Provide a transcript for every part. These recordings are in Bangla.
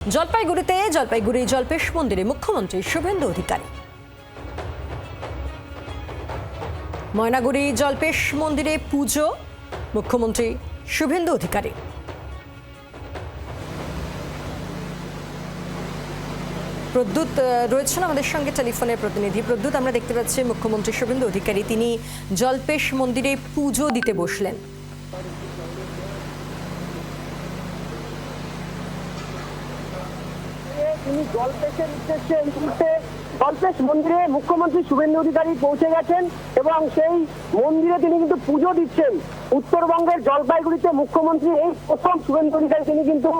জলপাইগুড়িতে জলপাইগুড়ি জল্পেশ মন্দিরে মুখ্যমন্ত্রী শুভেন্দু অধিকারী। ময়নাগুড়ি জল্পেশ মন্দিরে পুজো, মুখ্যমন্ত্রী শুভেন্দু অধিকারী। প্রদ্যুৎ রয়েছেন আমাদের সঙ্গে টেলিফোনের প্রতিনিধি। প্রদ্যুৎ, আমরা দেখতে পাচ্ছি মুখ্যমন্ত্রী শুভেন্দু অধিকারী তিনি জল্পেশ মন্দিরে পুজো দিতে বসলেন। তিনি জল্পেশের উদ্দেশ্যে এই মুহূর্তে জল্পেশ মন্দিরে মুখ্যমন্ত্রী শুভেন্দু অধিকারী পৌঁছে গেছেন এবং সেই মন্দিরে তিনি কিন্তু পুজো দিচ্ছেন। উত্তরবঙ্গের জলপাইগুড়িতে মুখ্যমন্ত্রী এই প্রথম শুভেন্দু অধিকারী তিনি কিন্তু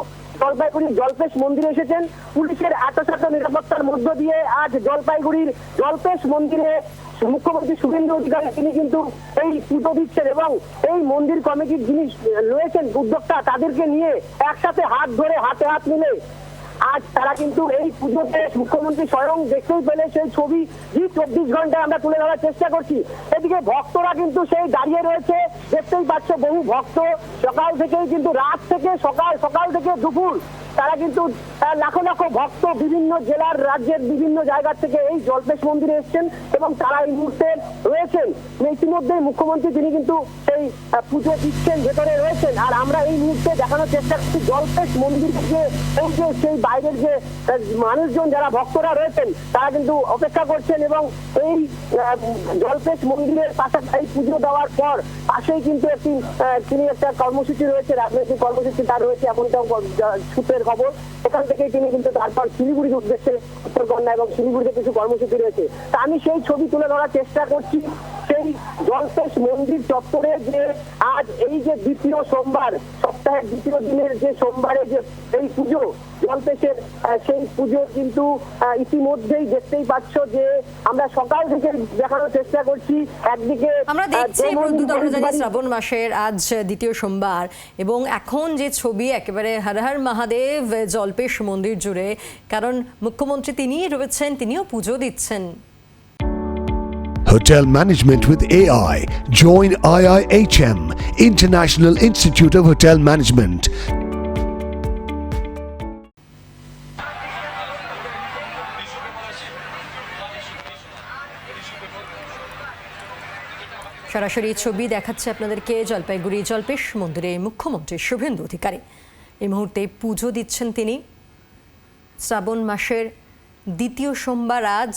জলপাইগুড়ির জল্পেশ মন্দিরে এসেছেন। পুলিশের আঁটসাঁট নিরাপত্তার মধ্য দিয়ে আজ জলপাইগুড়ির জল্পেশ মন্দিরে মুখ্যমন্ত্রী শুভেন্দু অধিকারী তিনি কিন্তু এই পুজো দিচ্ছেন এবং এই মন্দির কমিটির যিনি রয়েছেন উদ্যোক্তা তাদেরকে নিয়ে একসাথে হাত ধরে হাতে হাত মিলে আজ তারা কিন্তু এই পুজোতে মুখ্যমন্ত্রী স্বয়ং দেখতেই পেলে সেই ছবি 24 ঘন্টায় আমরা তুলে ধরার চেষ্টা করছি। এদিকে ভক্তরা কিন্তু সেই দাঁড়িয়ে রয়েছে, দেখতেই পাচ্ছ বহু ভক্ত সকাল থেকেই কিন্তু রাত থেকে সকাল থেকে দুপুর তারা কিন্তু লাখো লাখো ভক্ত বিভিন্ন জেলার রাজ্যের বিভিন্ন জায়গা থেকে এই জল্পেশ মন্দিরে এসেছেন এবং তারা এই মুহূর্তে রয়েছেন। ইতিমধ্যে মুখ্যমন্ত্রী তিনি কিন্তু সেই পুজো দিচ্ছেন, ভেতরে রয়েছেন। আর আমরা এই মুহূর্তে দেখানোর চেষ্টা করছি জল্পেশ মন্দির থেকে সেই বাইরের যে মানুষজন যারা ভক্তরা রয়েছেন তারা কিন্তু অপেক্ষা করছেন এবং এই জল্পেশ মন্দিরের পাশাপাশি পুজো দেওয়ার পর পাশেই কিন্তু তিনি একটা কর্মসূচি রয়েছে, রাজনৈতিক কর্মসূচি তার রয়েছে এমনটাও সূত্রের খবর। এখান থেকেই তিনি কিন্তু তারপর শিলিগুড়ির উদ্দেশ্যে উত্তরকন্যা এবং শিলিগুড়িতে কিছু কর্মসূচি রয়েছে। তা আমি সেই ছবি তুলে ধরার চেষ্টা করছি। সেই জল্পেশ মন্দির চত্বরে যে আজ এই যে দ্বিতীয় সোমবার, সপ্তাহের দ্বিতীয় দিনের যে সোমবারে যে এই পুজো জল্পেশের সেই পুজো কিন্তু ইতিমধ্যেই দেখতেই পাচ্ছ যে আমরা সকাল থেকে দেখানোর চেষ্টা করছি। একদিকে আমরা দেখছি শ্রাবণ মাসের আজ দ্বিতীয় সোমবার এবং এখন যে ছবি একেবারে হর হর মহাদেব জল্পেশ মন্দির জুড়ে, কারণ মুখ্যমন্ত্রী তিনিই রয়েছেন, তিনিও পুজো দিচ্ছেন। Hotel Management with AI. Join IIHM, International Institute of Hotel Management. সরাসরি ছবি দেখাচ্ছে আপনাদেরকে জলপাইগুড়ি জল্পেশ মন্দিরে মুখ্যমন্ত্রী শুভেন্দু অধিকারী এই মুহূর্তে পুজো দিচ্ছেন তিনি। শ্রাবণ মাসের দ্বিতীয় সোমবার আজ।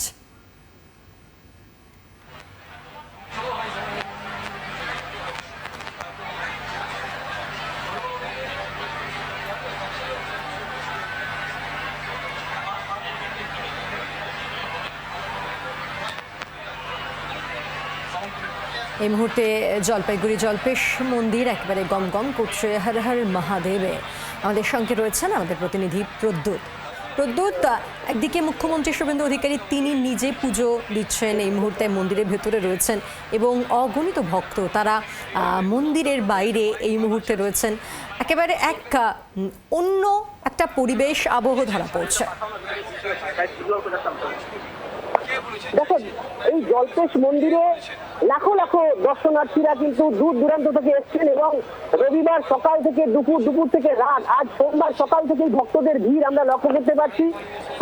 এই মুহূর্তে জলপাইগুড়ি জল্পেশ মন্দির একেবারে গম গম করছে হর হর মহাদেবে। আমাদের সঙ্গে রয়েছেন আমাদের প্রতিনিধি প্রদ্যুৎ। একদিকে মুখ্যমন্ত্রী শুভেন্দু অধিকারী তিনি নিজে পুজো দিচ্ছেন, এই মুহূর্তে মন্দিরের ভেতরে রয়েছেন এবং অগণিত ভক্ত তারা মন্দিরের বাইরে এই মুহূর্তে রয়েছেন। একেবারে অন্য একটা পরিবেশ আবহ ধরা পড়ছে। দেখো, এই জল্পেশ মন্দিরে লাখো লাখো দর্শনার্থীরা কিন্তু দূর দূরান্ত থেকে এসছেন এবং রবিবার সকাল থেকে দুপুর থেকে রাত, আজ সোমবার সকাল থেকেই ভক্তদের ভিড় আমরা লক্ষ্য করতে পারছি।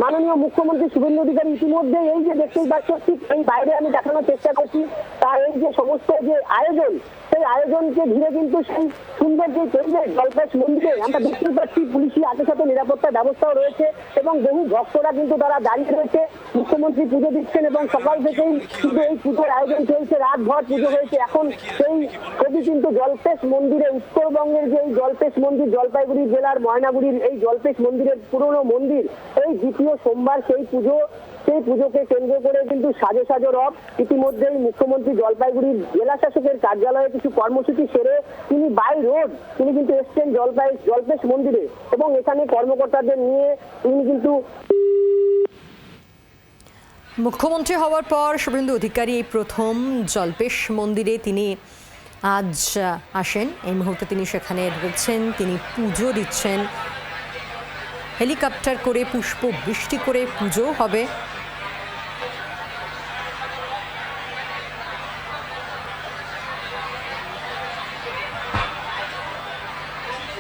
মাননীয় মুখ্যমন্ত্রী শুভেন্দু অধিকারী ইতিমধ্যে এই যে দেখতেই পাচ্ছ, ঠিক এই বাইরে আমি দেখানোর চেষ্টা করছি তার এই যে সমস্ত যে আয়োজন, সেই আয়োজনকে ঘিরে কিন্তু সেই সুন্দর যে পরিবেশ জল্পেশ মন্দিরে আমরা দেখতেই পাচ্ছি পুলিশি আঁটসাঁট নিরাপত্তার ব্যবস্থাও রয়েছে এবং বহু ভক্তরা কিন্তু তারা দাঁড়িয়ে রয়েছে। মুখ্যমন্ত্রী পুজো দিচ্ছেন এবং সকাল থেকেই কিন্তু এই পুজোর আয়োজন চলছে, রাতভর পুজো হয়েছে। এখন সেই ছবি কিন্তু জল্পেশ মন্দিরে, উত্তরবঙ্গের যে এই জল্পেশ মন্দির, জলপাইগুড়ি জেলার ময়নাগুড়ির এই জল্পেশ মন্দিরের পুরনো মন্দির, এই দ্বিতীয় সোমবার সেই পুজোকে কেন্দ্র করে কিন্তু সাজো রব। ইতিমধ্যেই মুখ্যমন্ত্রী জলপাইগুড়ির জেলা শাসকের কার্যালয়ে কিছু কর্মসূচি সেরে তিনি বাই রোড তিনি কিন্তু এসছেন জল্পেশ মন্দিরে এবং এখানে কর্মকর্তাদের নিয়ে তিনি কিন্তু মুখ্যমন্ত্রী হওয়ার পর শুভেন্দু অধিকারী এই প্রথম জল্পেশ মন্দিরে তিনি আজ আসেন। এই মুহূর্তে তিনি সেখানে রয়েছেন, তিনি পুজো দিচ্ছেন। হেলিকপ্টার করে পুষ্প বৃষ্টি করে পুজো হবে।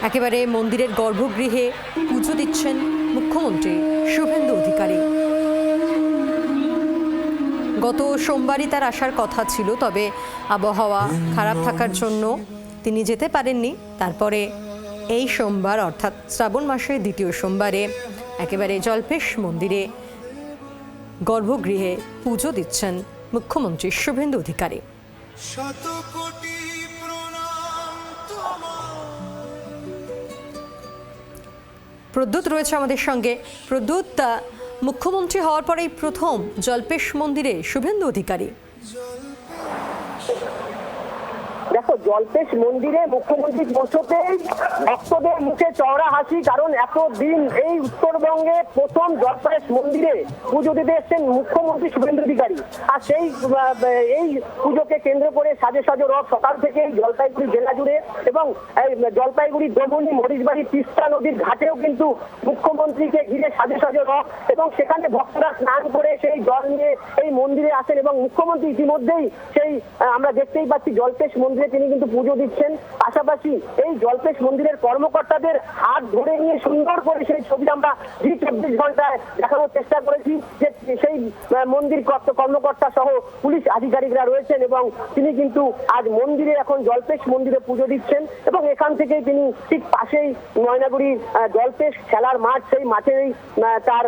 একেবারে মন্দিরের গর্ভগৃহে পুজো দিচ্ছেন মুখ্যমন্ত্রী শুভেন্দু অধিকারী। গত সোমবারই তার আসার কথা ছিল, তবে আবহাওয়া খারাপ থাকার জন্য তিনি যেতে পারেননি। তারপরে এই সোমবার অর্থাৎ শ্রাবণ মাসের দ্বিতীয় সোমবারে একেবারে জল্পেশ মন্দিরে গর্ভগৃহে পুজো দিচ্ছেন মুখ্যমন্ত্রী শুভেন্দু অধিকারী। প্রদ্যুৎ রয়েছে আমাদের সঙ্গে। প্রদ্যুৎ, মুখ্যমন্ত্রী হওয়ার পরেই প্রথম জল্পেশ মন্দিরে শুভেন্দু অধিকারী। দেখো, জল্পেশ মন্দিরে মুখ্যমন্ত্রী পৌঁছতেই ভক্তদের মুখে চওড়া হাসি, কারণ এতদিন এই উত্তরবঙ্গে প্রথম জল্পেশ মন্দিরে পুজো দিতে এসেছেন মুখ্যমন্ত্রী শুভেন্দু অধিকারী। আর সেই এই পুজোকে কেন্দ্র করে সাজে সাজে রথ সকাল থেকে জলপাইগুড়ি জেলা জুড়ে এবং জলপাইগুড়ি দমনি মরিচবাড়ি তিস্তা নদীর ঘাটেও কিন্তু মুখ্যমন্ত্রীকে ঘিরে সাজে সাজে রথ, এবং সেখানে ভক্তরা স্নান করে সেই জল নিয়ে এই মন্দিরে আসেন এবং মুখ্যমন্ত্রী ইতিমধ্যেই সেই আমরা দেখতেই পাচ্ছি জল্পেশ মন্দিরে তিনি কিন্তু পুজো দিচ্ছেন। পাশাপাশি এই জল্পেশ মন্দিরের কর্মকর্তাদের হাত ধরে নিয়ে সুন্দর করে সেই ছবি আমরা 24 ঘন্টায় দেখানোর চেষ্টা করেছি, যে সেই মন্দির কর্মকর্তা সহ পুলিশ আধিকারিকরা রয়েছেন এবং তিনি কিন্তু আজ মন্দিরে এখন জল্পেশ মন্দিরে পুজো দিচ্ছেন। এবং এখান থেকেই তিনি ঠিক পাশেই ময়নাগুড়ি জল্পেশ খেলার মাঠ, সেই মাঠেই তার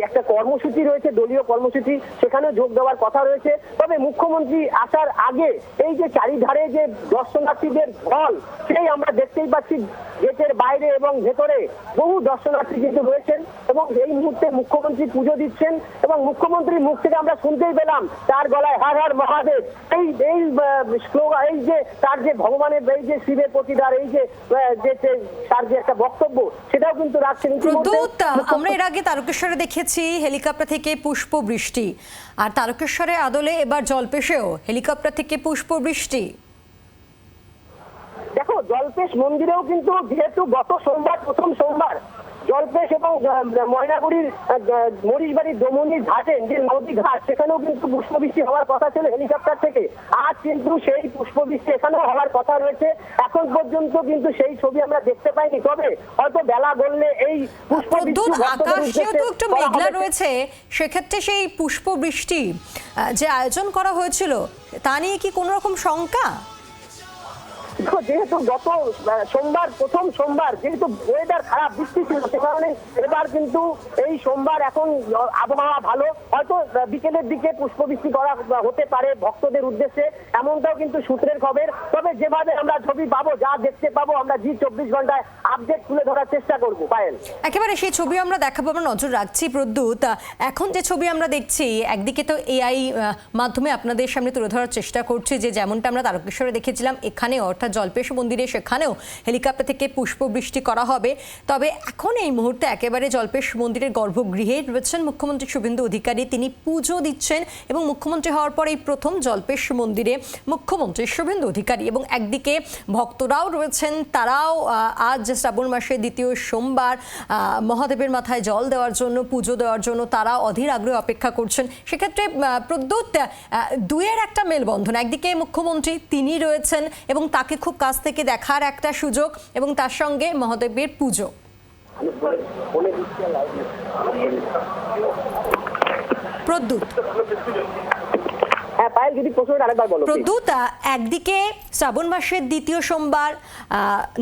একটা কর্মসূচি রয়েছে, দলীয় কর্মসূচি, সেখানেও যোগ দেওয়ার কথা রয়েছে। তবে মুখ্যমন্ত্রী আসার আগে এই যে চারিধারে যে দর্শনার্থীদের ঢল, সেই আমরা দেখতেই পাচ্ছি গেটের বাইরে এবং ভেতরে বহু দর্শনার্থী কিন্তু রয়েছেন এবং এই মুহূর্তে মুখ্যমন্ত্রী পুজো দিচ্ছেন এবং মুখ্যমন্ত্রীর মুখ থেকে আমরা শুনতেই পেলাম তার গলায় হর হর মহাদেব, এই স্লোগান, এই যে তার যে ভগবানের এই যে শিবের প্রতিদার এই যে তার যে একটা বক্তব্য, সেটাও কিন্তু রাখছেন। আমরা এর আগে তারকেশ্বরে দেখেছি হেলিকপ্টার থেকে পুষ্প বৃষ্টি, আর তারকেশ্বরের আদলে এবার জল্পেশেও হেলিকপ্টার থেকে পুষ্প বৃষ্টি। দেখো, জল্পেশ মন্দিরেও কিন্তু যেহেতু গত সোমবার প্রথম সোমবার জল্পেশ এবং ময়নাগুড়ির মরিচবাড়ির দমনির ঘাটে যে নদী ঘাট, সেখানেও কিন্তু পুষ্পবৃষ্টি হওয়ার কথা ছিল হেলিকপ্টার থেকে। আজ কিন্তু সেই পুষ্পবৃষ্টি এখানেও হওয়ার কথা রয়েছে। এখন পর্যন্ত কিন্তু সেই ছবি আমরা দেখতে পাইনি, তবে হয়তো বেলা গড়লে এই পুষ্পবৃষ্টি আকাশ যেহেতু একটু মেঘলা রয়েছে, সেক্ষেত্রে সেই পুষ্পবৃষ্টি যে আয়োজন করা হয়েছিল তা নিয়ে কি কোনো রকম শঙ্কা? যেহেতু গত সোমবার প্রথম সোমবার যেহেতু ওয়েদার খারাপ, বৃষ্টি ছিল, সে কারণে এবার কিন্তু এই সোমবার এখন আবহাওয়া ভালো, হয়তো বিকেলের দিকে পুষ্পবৃষ্টি করা হতে পারে ভক্তদের উদ্দেশ্যে, এমনটাও কিন্তু সূত্রের খবর। তবে যেভাবে আমরা ছবি পাবো, যা দেখতে পাবো, আমরা 24 ঘন্টায় আপডেট তুলে ধরার চেষ্টা করবো। পায়েল, একেবারে সেই ছবি আমরা দেখাবো, আমরা নজর রাখছি। প্রদ্যুৎ, এখন যে ছবি আমরা দেখছি, একদিকে তো এআই মাধ্যমে আপনাদের সামনে তুলে ধরার চেষ্টা করছি, যে যেমনটা আমরা তারকেশ্বরে দেখেছিলাম, এখানে অর্থাৎ জল্পেশ মন্দিরে সেখানেও হেলিকপ্টার থেকে পুষ্পবৃষ্টি করা হবে। তবে এখন এই মুহূর্তে একেবারে জল্পেশ মন্দিরের গর্ভগৃহে রয়েছেন মুখ্যমন্ত্রী শুভেন্দু অধিকারী। তিনি পুজো দিচ্ছেন এবং মুখ্যমন্ত্রী হওয়ার পর এই প্রথম জল্পেশ মন্দিরে মুখ্যমন্ত্রী শুভেন্দু অধিকারী। এবং একদিকে ভক্তরাও রয়েছেন, তারাও আজ শ্রাবণ মাসের দ্বিতীয় সোমবার মহাদেবের মাথায় জল দেওয়ার জন্য, পুজো দেওয়ার জন্য তারা অধীর আগ্রহে অপেক্ষা করছেন। সেক্ষেত্রে প্রদ্যুৎ, দুয়ের একটা মেলবন্ধন, একদিকে মুখ্যমন্ত্রী তিনি রয়েছেন এবং তাকে খুব কাছ থেকে দেখার একটা সুযোগ, এবং তার সঙ্গে মহাদেবের পুজো। প্রদ্যুৎ, প্রদ্যুৎ, একদিকে শ্রাবণ মাসের দ্বিতীয় সোমবার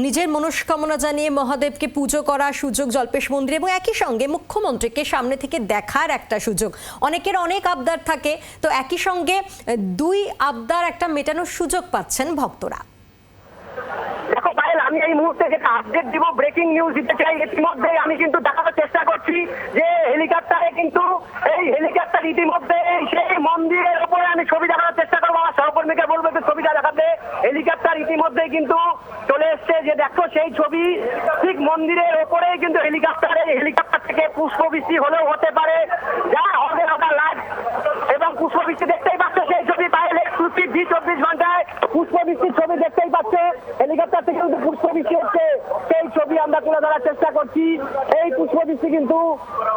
নিজের মনস্কামনা জানিয়ে মহাদেবকে পুজো করার সুযোগ জল্পেশ মন্দিরে, এবং একই সঙ্গে মুখ্যমন্ত্রীকে সামনে থেকে দেখার একটা সুযোগ। অনেকের অনেক আবদার থাকে, তো একই সঙ্গে দুই আবদার একটা মেটানোর সুযোগ পাচ্ছেন ভক্তরা। দেখো পায়েল, আমি এই মুহূর্তে যেটা আপডেট দিব, ব্রেকিং নিউজ দিতে চাই। ইতিমধ্যে আমি কিন্তু দেখানোর চেষ্টা করছি যে হেলিকপ্টারে কিন্তু এই হেলিকপ্টার ইতিমধ্যে সেই মন্দিরের উপরে আমি ছবি দেখানোর চেষ্টা করবো। আমার সহকর্মীকে বলবো যে ছবিটা দেখাতে। হেলিকপ্টার ইতিমধ্যে কিন্তু চলে এসছে, যে দেখো সেই ছবি, ঠিক মন্দিরের ওপরেই কিন্তু হেলিকপ্টার থেকে পুষ্পবৃষ্টি হলেও হতে পারে, যা হবে ওটা লাইভ, এবং পুষ্পবৃষ্টি দেখতেই পাচ্ছ সেই ছবি পায়েল, 24 ঘন্টায় পুষ্পবৃষ্টির ছবি দেখতেই পাচ্ছ। হেলিকপ্টার থেকে কিন্তু পুষ্পবৃষ্টি হচ্ছে, সেই ছবি আমরা তুলে ধরার চেষ্টা করছি। এই পুষ্পবৃষ্টি কিন্তু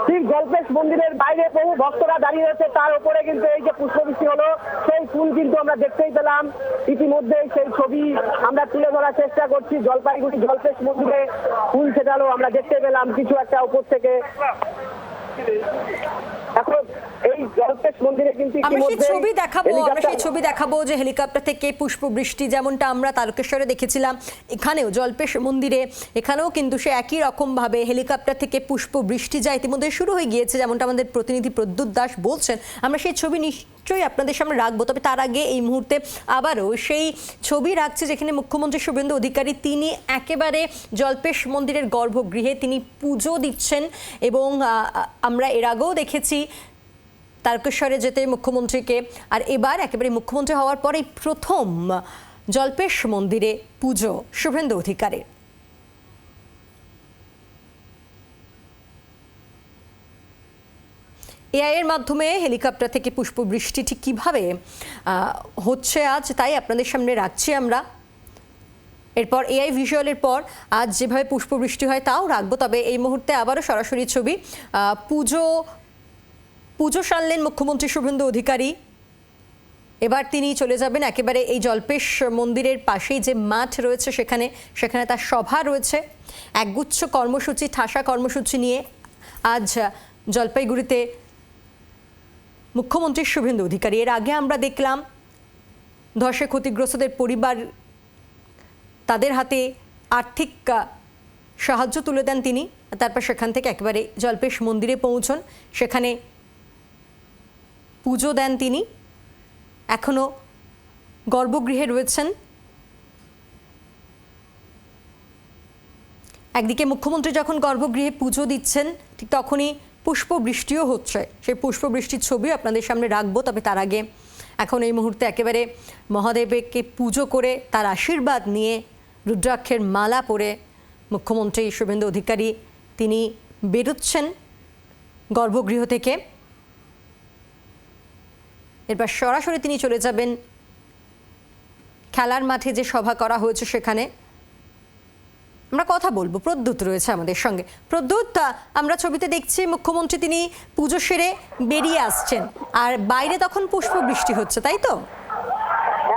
ঠিক জল্পেশ মন্দিরের বাইরে বহু ভক্তরা দাঁড়িয়ে রয়েছে, তার উপরে কিন্তু এই যে পুষ্পবৃষ্টি হলো সেই ফুল কিন্তু আমরা দেখতেই পেলাম। ইতিমধ্যেই সেই ছবি আমরা তুলে ধরার চেষ্টা করছি। জলপাইগুড়ি জল্পেশ মন্দিরে ফুল ছেটালো আমরা দেখতে পেলাম কিছু একটা উপর থেকে। এখন এই জল্পেশ মন্দিরে কিন্তু আমরা সেই ছবি দেখাবো যে হেলিকপ্টার থেকে পুষ্পবৃষ্টি যেমনটা আমরা তারকেশ্বরে দেখেছিলাম, এখানেও জল্পেশ মন্দিরে এখানেও কিন্তু সে একই রকম ভাবে হেলিকপ্টার থেকে পুষ্পবৃষ্টি যা ইতিমধ্যে শুরু হয়ে গিয়েছে, যেমনটা আমাদের প্রতিনিধি প্রদ্যুৎ দাস বলছেন। আমরা সেই ছবি নিশ্চয়ই আপনাদের সামনে রাখবো, তবে তার আগে এই মুহূর্তে আবারও সেই ছবি রাখছে যেখানে মুখ্যমন্ত্রী শুভেন্দু অধিকারী তিনি একেবারে জল্পেশ মন্দিরের গর্ভগৃহে তিনি পুজো দিচ্ছেন। এবং আমরা এর আগেও দেখেছি তারকেশ্বরে যেতে মুখ্যমন্ত্রীকে, আর এবার একেবারে মুখ্যমন্ত্রী হওয়ার পরেই প্রথম জল্পেশ মন্দিরে পুজো শুভেন্দু অধিকারীর। এআই এর মাধ্যমে হেলিকপ্টার থেকে পুষ্পবৃষ্টি ঠিক কীভাবে হচ্ছে আজ তাই আপনাদের সামনে রাখছি আমরা। এরপর এআই ভিজুয়ালের পর আজ যেভাবে পুষ্পবৃষ্টি হয় তাও রাখবো, তবে এই মুহূর্তে আবারও সরাসরি ছবি। পুজো সারলেন মুখ্যমন্ত্রী শুভেন্দু অধিকারী। এবার তিনি চলে যাবেন একেবারে এই জল্পেশ মন্দিরের পাশেই যে মাঠ রয়েছে সেখানে তার সভা রয়েছে। একগুচ্ছ কর্মসূচি, ঠাসা কর্মসূচি নিয়ে আজ জলপাইগুড়িতে মুখ্যমন্ত্রী শুভেন্দু অধিকারী। এর আগে আমরা দেখলাম ধসে ক্ষতিগ্রস্তদের পরিবার, তাদের হাতে আর্থিক সাহায্য তুলে দেন তিনি। তারপর সেখান থেকে একেবারে জল্পেশ মন্দিরে পৌঁছন, সেখানে পুজো দেন তিনি। এখনো গর্ভগৃহে রয়েছেন। একদিকে মুখ্যমন্ত্রী যখন গর্ভগৃহে পুজো দিচ্ছেন ঠিক তখনই পুষ্পবৃষ্টিও হচ্ছে। সেই পুষ্পবৃষ্টির ছবি আপনাদের সামনে রাখবো, তবে তার আগে এখন এই মুহূর্তে একেবারে মহাদেবকে পুজো করে তার আশীর্বাদ নিয়ে রুদ্রাক্ষের মালা পরে মুখ্যমন্ত্রী শুভেন্দু অধিকারী তিনি বেরোচ্ছেন গর্ভগৃহ থেকে। এরপর সরাসরি তিনি চলে যাবেন খেলার মাঠে যে সভা করা হয়েছে সেখানে। আমরা কথা বলবো, প্রদ্যুৎ রয়েছে আমাদের সঙ্গে। প্রদ্যুৎ, আমরা ছবিতে দেখছি মুখ্যমন্ত্রী তিনি পুজো সেরে বেরিয়ে আসছেন, আর বাইরে তখন পুষ্পবৃষ্টি হচ্ছে, তাই তো?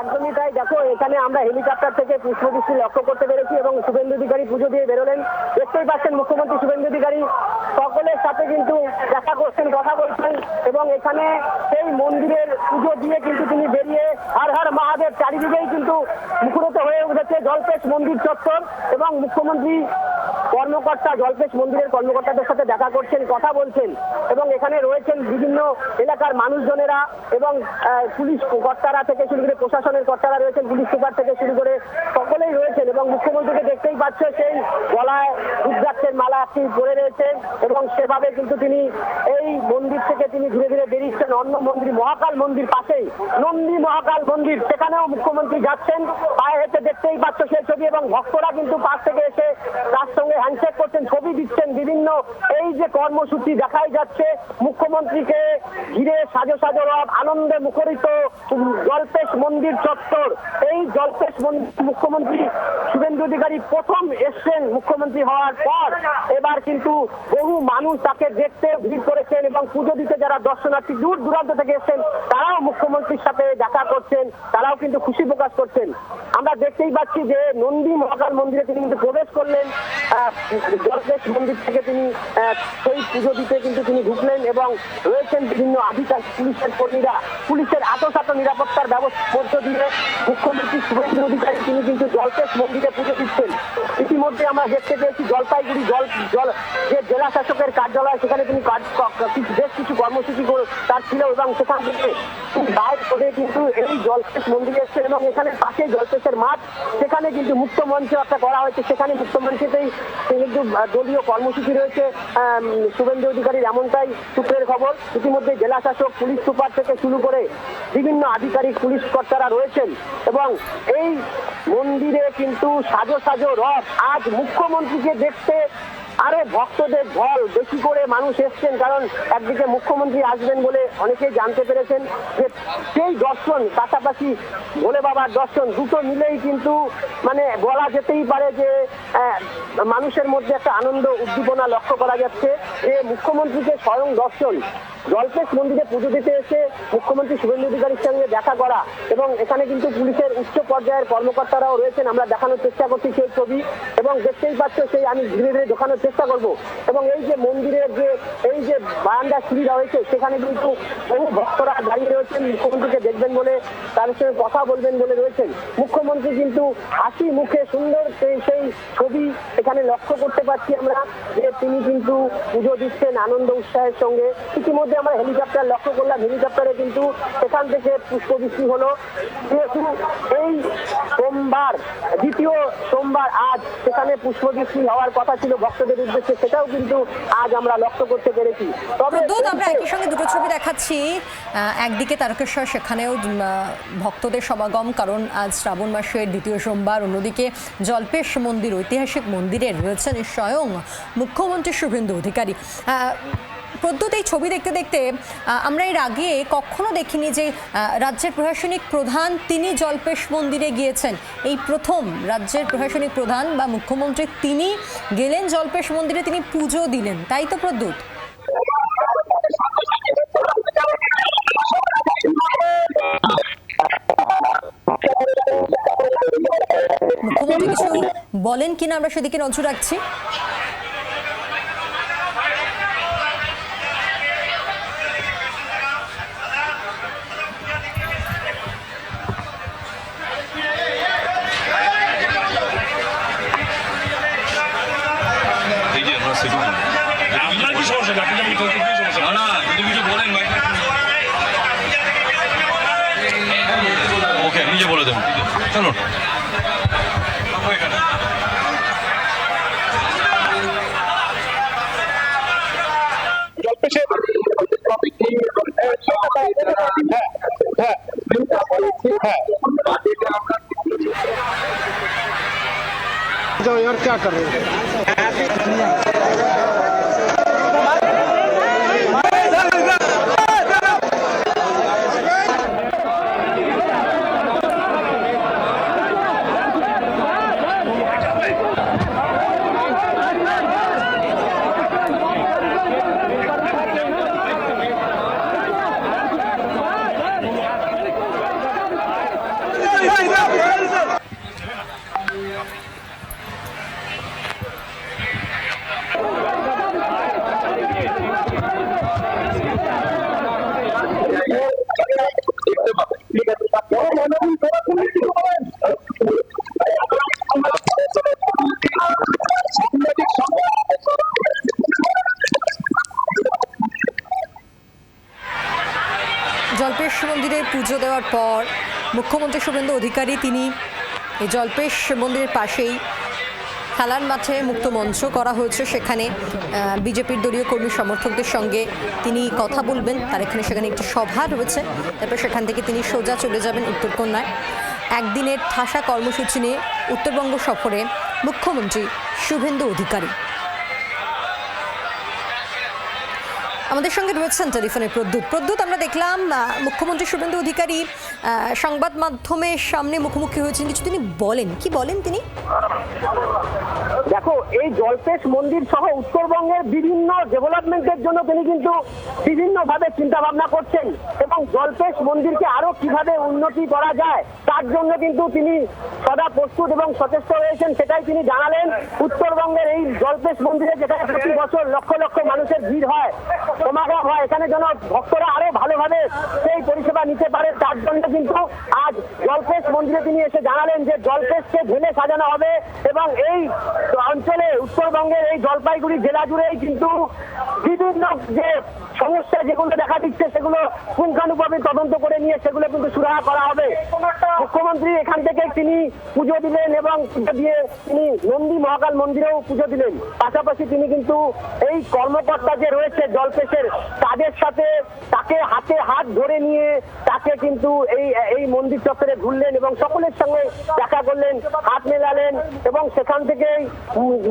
একদমই তাই। দেখো, এখানে আমরা হেলিকপ্টার থেকে পুষ্পবৃষ্টি লক্ষ্য করতে পেরেছি এবং শুভেন্দু অধিকারী পুজো দিয়ে বেরোলেন। দেখতেই পাচ্ছেন মুখ্যমন্ত্রী শুভেন্দু অধিকারী সকলের সাথে কিন্তু দেখা করছেন, কথা বলছেন এবং এখানে সেই মন্দিরের পুজো দিয়ে কিন্তু তিনি বেরিয়ে হর হর মহাদেব চারিদিকেই কিন্তু মুখরিত হয়ে উঠেছে জল্পেশ মন্দির চত্বর। এবং মুখ্যমন্ত্রী জল্পেশ মন্দিরের কর্মকর্তাদের সাথে দেখা করছেন, কথা বলছেন এবং এখানে রয়েছেন বিভিন্ন এলাকার মানুষজনেরা এবং পুলিশ কর্তারা থেকে শুরু করে প্রশাসনের কর্তারা রয়েছেন, পুলিশ সুপার থেকে শুরু করে সকলেই রয়েছেন। এবং মুখ্যমন্ত্রীকে দেখতেই পাচ্ছ সেই গলায় রুদ্রাক্ষের মালা একটি পরে রয়েছে এবং সেভাবে কিন্তু তিনি এই মন্দির থেকে তিনি ধীরে ধীরে বেরিয়েছেন অন্য মন্দির, মহাকাল মন্দির পাশেই নন্দী মহাকাল মন্দির, সেখানেও মুখ্যমন্ত্রী যাচ্ছেন পায়ে হেঁটে। দেখতেই পাচ্ছ সেই ছবি এবং ভক্তরা কিন্তু পাশ থেকে এসে তার সঙ্গে হ্যান্ডশেক করছেন, ছবি দিচ্ছেন। বিভিন্ন এই যে কর্মসূচি দেখাই যাচ্ছে মুখ্যমন্ত্রীকে ঘিরে সাজো সাজো রব, আনন্দে মুখরিত জল্পেশ মন্দির চত্বর। এই জল্পেশ মন্দির মুখ্যমন্ত্রী শুভেন্দু অধিকারী প্রথম এসছেন মুখ্যমন্ত্রী হওয়ার পর। এবার কিন্তু বহু মানুষ তাকে দেখতে ভিড় করেছেন এবং পুজো দিতে যারা দর্শনার্থী দূর দূরান্ত থেকে এসছেন তারাও মুখ্যমন্ত্রীর সাথে দেখা করছেন, তারাও কিন্তু খুশি প্রকাশ করছেন। আমরা দেখতেই পাচ্ছি যে নন্দী মহাকাল মন্দিরে তিনি কিন্তু প্রবেশ করলেন, জল্পেশ মন্দির থেকে তিনি সেই পুজো দিতে কিন্তু তিনি ঢুকলেন এবং রয়েছেন বিভিন্ন আধিকারিক, পুলিশের কর্মীরা, পুলিশের আতসাত নিরাপত্তার ব্যবস্থা মধ্য দিয়ে মুখ্যমন্ত্রী শুভেন্দু অধিকারী তিনি কিন্তু জল্পেশ মন্দিরে পুজো দিচ্ছেন। ইতিমধ্যে আমরা দেখতে পেয়েছি জলপাইগুড়ি যে জেলা শাসকের কার্যালয় সেখানে তিনি বেশ কিছু কর্মসূচি তার ছিল এবং সেখান থেকে বাইরে করে কিন্তু এই জল্পেশ মন্দিরে এসছেন এবং এখানে পাশে জল্পেশের মাঠ, সেখানে কিন্তু মুক্ত মঞ্চ একটা করা হয়েছে। সেখানে মুক্ত মঞ্চেতেই কিন্তু দলীয় কর্মসূচি রয়েছে শুভেন্দু অধিকারীর, এমনটাই সূত্রের খবর। ইতিমধ্যে জেলা শাসক, পুলিশ সুপার থেকে শুরু করে বিভিন্ন আধিকারিক পুলিশ কর্তারা রয়েছেন এবং এই মন্দিরে কিন্তু সাজো সাজো রথ। আজ মুখ্যমন্ত্রীকে দেখতে আরো ভক্তদের ঢল, বেশি করে মানুষ এসছেন, কারণ একদিকে মুখ্যমন্ত্রী আসবেন বলে অনেকেই জানতে পেরেছেন যে সেই দর্শন, পাশাপাশি ভোলে বাবার দর্শন, দুটো মিলেই কিন্তু মানে বলা যেতেই পারে যে মানুষের মধ্যে একটা আনন্দ উদ্দীপনা লক্ষ্য করা যাচ্ছে। যে মুখ্যমন্ত্রীকে স্বয়ং দর্শন, জল্পেশ মন্দিরে পুজো দিতে এসে মুখ্যমন্ত্রী শুভেন্দু অধিকারীর সঙ্গে দেখা করা, এবং এখানে কিন্তু পুলিশের উচ্চ পর্যায়ের কর্মকর্তারাও রয়েছেন। আমরা দেখানোর চেষ্টা করছি সেই ছবি, এবং দেখতেই পাচ্ছ সেই আমি ধীরে ধীরে দেখানোর চেষ্টা করব। এবং এই যে মন্দিরের যে এই যে বারান্দা সিঁড়ি রয়েছে, সেখানে কিন্তু বহু ভক্তরা দাঁড়িয়ে রয়েছেন, মুখ্যমন্ত্রীকে দেখবেন বলে, তাদের সঙ্গে কথা বলবেন বলে রয়েছেন। মুখ্যমন্ত্রী কিন্তু হাসি মুখে সুন্দর সেই ছবি এখানে লক্ষ্য করতে পারছি আমরা, যে তিনি কিন্তু পুজো দিচ্ছেন আনন্দ উৎসাহের সঙ্গে। ইতিমধ্যে আমরা হেলিকপ্টার লক্ষ্য করলাম, হেলিকপ্টারে কিন্তু সেখান থেকে পুষ্পবৃষ্টি হলো। যেহেতু এই সোমবার, দ্বিতীয় সোমবার আজ, সেখানে পুষ্পবৃষ্টি হওয়ার কথা ছিল ভক্তদের উদ্দেশ্যে, সেটাও কিন্তু আজ আমরা লক্ষ্য করতে পেরেছি। তবে আমরা একই সঙ্গে দুটো ছবি দেখাচ্ছি। একদিকে তারকেশ্বর, সেখানেও ভক্তদের সমাগম, কারণ আজ শ্রাবণ মাসের দ্বিতীয় সোমবার। অন্যদিকে জল্পেশ মন্দির, ঐতিহাসিক মন্দিরে রয়েছেন স্বয়ং মুখ্যমন্ত্রী শুভেন্দু অধিকারী। প্রদ্যুৎ, এই ছবি দেখতে দেখতে আমরা এর আগে কখনো দেখিনি যে রাজ্যের প্রশাসনিক প্রধান তিনি জল্পেশ মন্দিরে গিয়েছেন। এই প্রথম রাজ্যের প্রশাসনিক প্রধান বা মুখ্যমন্ত্রী তিনি গেলেন জল্পেশ মন্দিরে, তিনি পুজো দিলেন, তাই তো প্রদ্যুৎ? মুখ্যমন্ত্রী কিছু বলেন কিনা আমরা সেদিকে নজর রাখছি। আপনার কি সমস্যা? আপনি কি সমস্যা? না যদি কিছু বলেন ওকে নিজে বলে দেবেন। চলুন। यार क्या कर रहे हैं? জল্পেশ মন্দিরে পুজো দেওয়ার পর মুখ্যমন্ত্রী শুভেন্দু অধিকারী তিনি এই জল্পেশ মন্দিরের পাশেই খেলার মাঠে মুক্ত মঞ্চ করা হয়েছে, সেখানে বিজেপির দলীয় কর্মী সমর্থকদের সঙ্গে তিনি কথা বলবেন। তার সেখানে একটি সভা রয়েছে, তারপর সেখান থেকে তিনি সোজা চলে যাবেন উত্তরকন্যায়। একদিনের ঠাসা কর্মসূচি নিয়ে উত্তরবঙ্গ সফরে মুখ্যমন্ত্রী শুভেন্দু অধিকারী। আমাদের সঙ্গে রয়েছেন টেলিফোনে প্রদ্যুৎ। আমরা দেখলাম মুখ্যমন্ত্রী শুভেন্দু অধিকারী সংবাদ মাধ্যমের সামনে মুখোমুখি হয়েছেন, কিছু তিনি বলেন, কি বলেন তিনি? দেখো, এই জল্পেশ মন্দির সহ উত্তরবঙ্গের বিভিন্ন ডেভেলপমেন্টের জন্য তিনি কিন্তু বিভিন্নভাবে চিন্তা ভাবনা করছেন, এবং জল্পেশ মন্দিরকে আরো কিভাবে উন্নতি করা যায় তার জন্য কিন্তু তিনি সদা প্রস্তুত এবং সচেষ্ট রয়েছেন, সেটাই তিনি জানালেন। উত্তরবঙ্গের এই জল্পেশ মন্দিরে যেখানে প্রতি বছর লক্ষ লক্ষ মানুষের ভিড় হয়, সমাগম হয়, এখানে যেন ভক্তরা আরো ভালোভাবে সেই পরিষেবা নিতে পারে, তার জন্য কিন্তু আজ জল্পেশ মন্দিরে তিনি এসে জানালেন যে জল্পেশকে ঢেলে সাজানো হবে, এবং এই অঞ্চলে উত্তরবঙ্গের এই জলপাইগুড়ি জেলা জুড়েই কিন্তু বিভিন্ন যে সমস্যা যেগুলো দেখা দিচ্ছে সেগুলো পুঙ্খানুপুঙ্খ তদন্ত করে নিয়ে সেগুলো কিন্তু সুরাহা করা হবে। মুখ্যমন্ত্রী এখান থেকে তিনি পুজো দিলেন, এবং পুজো দিয়ে তিনি নন্দী মহাকাল মন্দিরেও পুজো দিলেন। পাশাপাশি তিনি কিন্তু এই কর্মকর্তা যে রয়েছে জল্পেশ যাচ্ছেন তাদের সাথে তাকে হাতে হাত ধরে নিয়ে তাকে কিন্তু এই মন্দির চত্বরে ঘুরলেন এবং সকলের সঙ্গে দেখা করলেন, হাত মেলালেন এবং সেখান থেকেই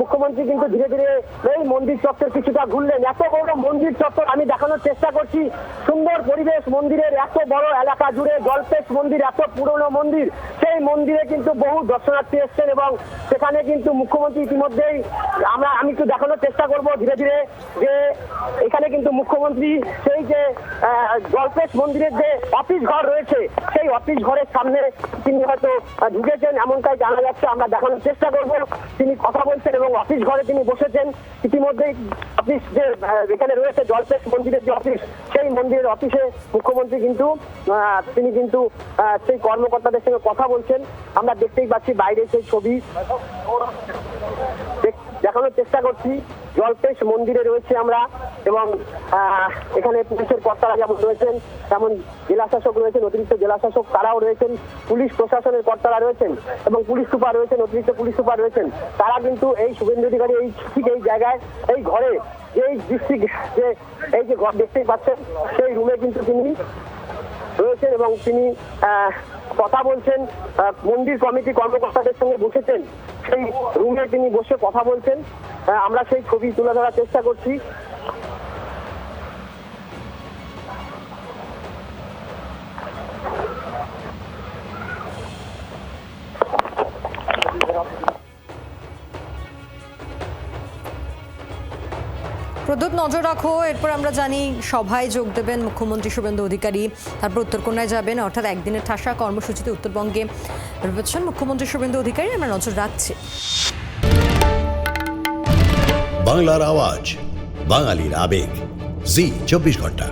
মুখ্যমন্ত্রী কিন্তু ধীরে ধীরে এই মন্দির চত্বর কিছুটা ঘুরলেন। এত বড় মন্দির চত্বর আমি দেখানোর চেষ্টা করছি, সুন্দর পরিবেশ মন্দিরের, এত বড় এলাকা জুড়ে জল্পেশ মন্দির, এত পুরনো মন্দির, সেই মন্দিরে কিন্তু বহু দর্শনার্থী এসছেন এবং সেখানে কিন্তু মুখ্যমন্ত্রী ইতিমধ্যেই আমি একটু দেখানোর চেষ্টা করব ধীরে ধীরে যে এখানে কিন্তু মুখ্যমন্ত্রী সেই যে জল্পেশ মন্দিরের যে অফিস ঘর রয়েছে সেই অফিস ঘরের সামনে তিনি হয়তো ঢুকেছেন এমনটাই জানা যাচ্ছে। আমরা দেখানোর চেষ্টা করব, তিনি কথা বলছেন এবং অফিস ঘরে তিনি বসেছেন। ইতিমধ্যেই অফিস যে এখানে রয়েছে জল্পেশ মন্দিরের যে অফিস, সেই মন্দিরের অফিসে মুখ্যমন্ত্রী কিন্তু তিনি কিন্তু সেই কর্মকর্তাদের সঙ্গে কথা বলছেন। আমরা দেখতেই পাচ্ছি বাইরে সেই ছবি দেখানোর চেষ্টা করছি। জল্পেশ মন্দিরে রয়েছে আমরা এবং এখানে পুলিশের কর্তারা যেমন রয়েছেন তেমন জেলাশাসক রয়েছেন, অতিরিক্ত জেলাশাসক তারাও রয়েছেন, পুলিশ প্রশাসনের কর্তারা রয়েছেন এবং পুলিশ সুপার রয়েছেন, অতিরিক্ত পুলিশ সুপার রয়েছেন। তারা কিন্তু এই শুভেন্দু অধিকারী এই ঠিক এই জায়গায় এই ঘরে এই ডিস্ট্রিক্ট যে এই যে ঘর দেখতেই পাচ্ছেন সেই রুমে কিন্তু তিনি রয়েছেন এবং তিনি কথা বলছেন। মন্দির কমিটি কর্মকর্তাদের সঙ্গে বসেছেন, সেই রুমে তিনি বসে কথা বলছেন। আমরা সেই ছবি তুলে ধরার চেষ্টা করছি। প্রদ্যুৎ, নজর রাখো, এরপর আমরা জানি সভায় যোগ দেবেন মুখ্যমন্ত্রী শুভেন্দু অধিকারী, তারপর উত্তরকন্যায় যাবেন, অর্থাৎ একদিনের ঠাসা কর্মসূচিতে উত্তরবঙ্গে রয়েছেন মুখ্যমন্ত্রী শুভেন্দু অধিকারী। আমরা নজর রাখছি। বাংলার আওয়াজ, বাঙালির আবেগ, জি 24 ঘন্টা।